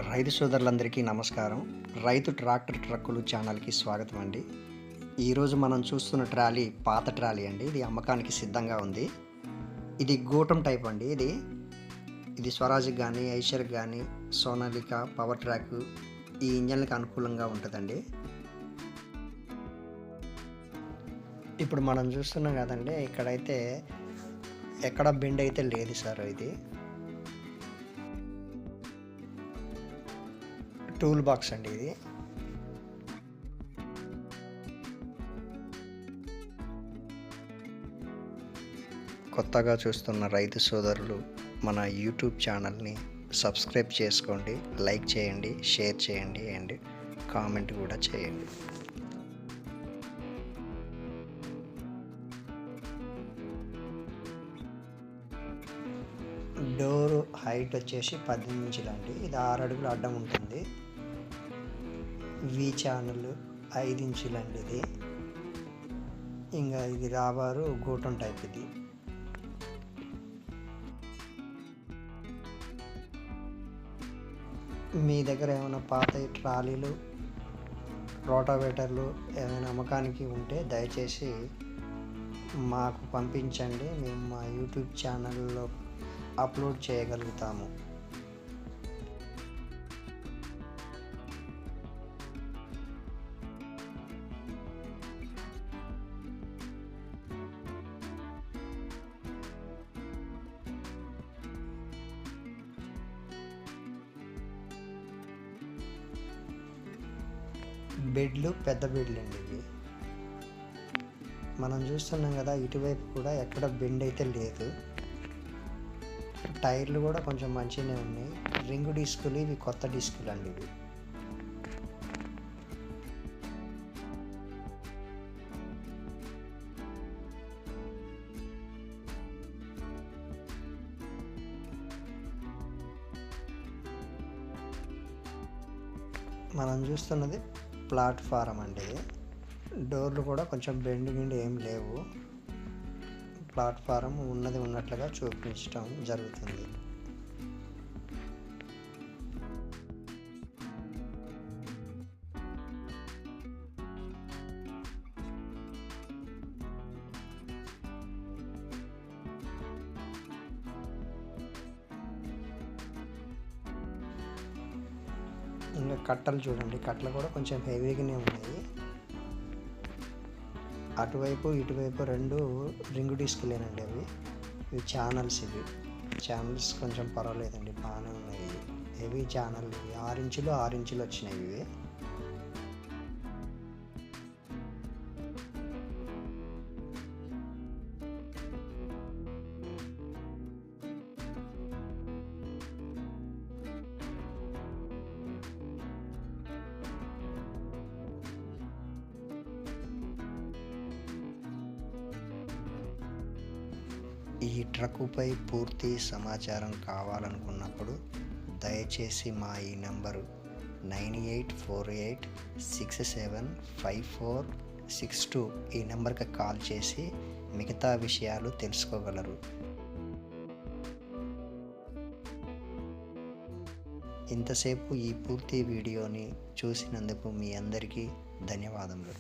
రైతు సోదరులందరికీ నమస్కారం. రైతు ట్రాక్టర్ ట్రక్కులు ఛానల్‌కి స్వాగతం అండి. ఈరోజు మనం చూస్తున్న ట్రాలీ పాత ట్రాలీ అండి. ఇది అమ్మకానికి సిద్ధంగా ఉంది. ఇది గూటం టైప్ అండి. ఇది స్వరాజ్‌కి గానీ, ఐషర్‌కి గానీ, సోనాలిక, పవర్ ట్రాక్ ఈ ఇంజన్‌లకి అనుకూలంగా ఉంటదండి. ఇప్పుడు మనం చూస్తున్నాం కదండీ! ఇక్కడైతే ఎక్కడ బెండ్ అయితే లేదు సార్ ఇది. టూల్ బాక్స్ అండి ఇది. కొత్తగా చూస్తున్న రైతు సోదరులు మన యూట్యూబ్ ఛానల్ని సబ్స్క్రైబ్ చేసుకోండి, లైక్ చేయండి, షేర్ చేయండి అండ్ కామెంట్ కూడా చేయండి. డోరు హైట్ వచ్చేసి 18 ఇంచులండి. ఇది 6 అడుగులు అడ్డం ఉంటుంది. వి ఛానల్ 5 ఇంచులండి ఇది. ఇంకా ఇది రాబారు గూటం టైప్ ఇది. మీ దగ్గర ఏమైనా పాత ట్రాలీలు, రోటావేటర్లు ఏమైనా అమ్మకానికి ఉంటే దయచేసి మాకు పంపించండి. మేము మా యూట్యూబ్ ఛానల్లో అప్లోడ్ చేయగలుగుతాము. బెడ్లు పెద్ద బెడ్లు అండి ఇవి. మనం చూస్తున్నాం కదా, ఇటువైపు కూడా ఎక్కడ బెండ్ అయితే లేదు. టైర్లు కూడా కొంచెం మంచిగానే ఉన్నాయి. రింగ్ డిస్కులు, ఇవి కొత్త డిస్కులు అండి ఇవి. మనం చూస్తున్నది ప్లాట్ఫారం అండి. డోర్లు కూడా కొంచెం బెండ్ గిండి ఏం లేవు. ప్లాట్ఫారం ఉన్నది ఉన్నట్లుగా చూపించడం జరుగుతుంది. ఇంకా కట్టలు చూడండి, కట్టలు కూడా కొంచెం హెవీగానే ఉన్నాయి. అటువైపు ఇటువైపు రెండు రింగ్ డిస్కులేనండి అవి. ఇవి ఛానల్స్. ఛానల్స్ కొంచెం పర్వాలేదండి, బాగానే ఉన్నాయి. హెవీ ఛానల్ ఇవి. 6 ఇంచులు వచ్చినాయి ఇవి. ఈ ట్రక్కుపై పూర్తి సమాచారం కావాలనుకున్నప్పుడు దయచేసి మా ఈ నంబరు 9848675462 ఈ నెంబర్కి కాల్ చేసి మిగతా విషయాలు తెలుసుకోగలరు. ఇంతసేపు ఈ పూర్తి వీడియోని చూసినందుకు మీ అందరికీ ధన్యవాదములు.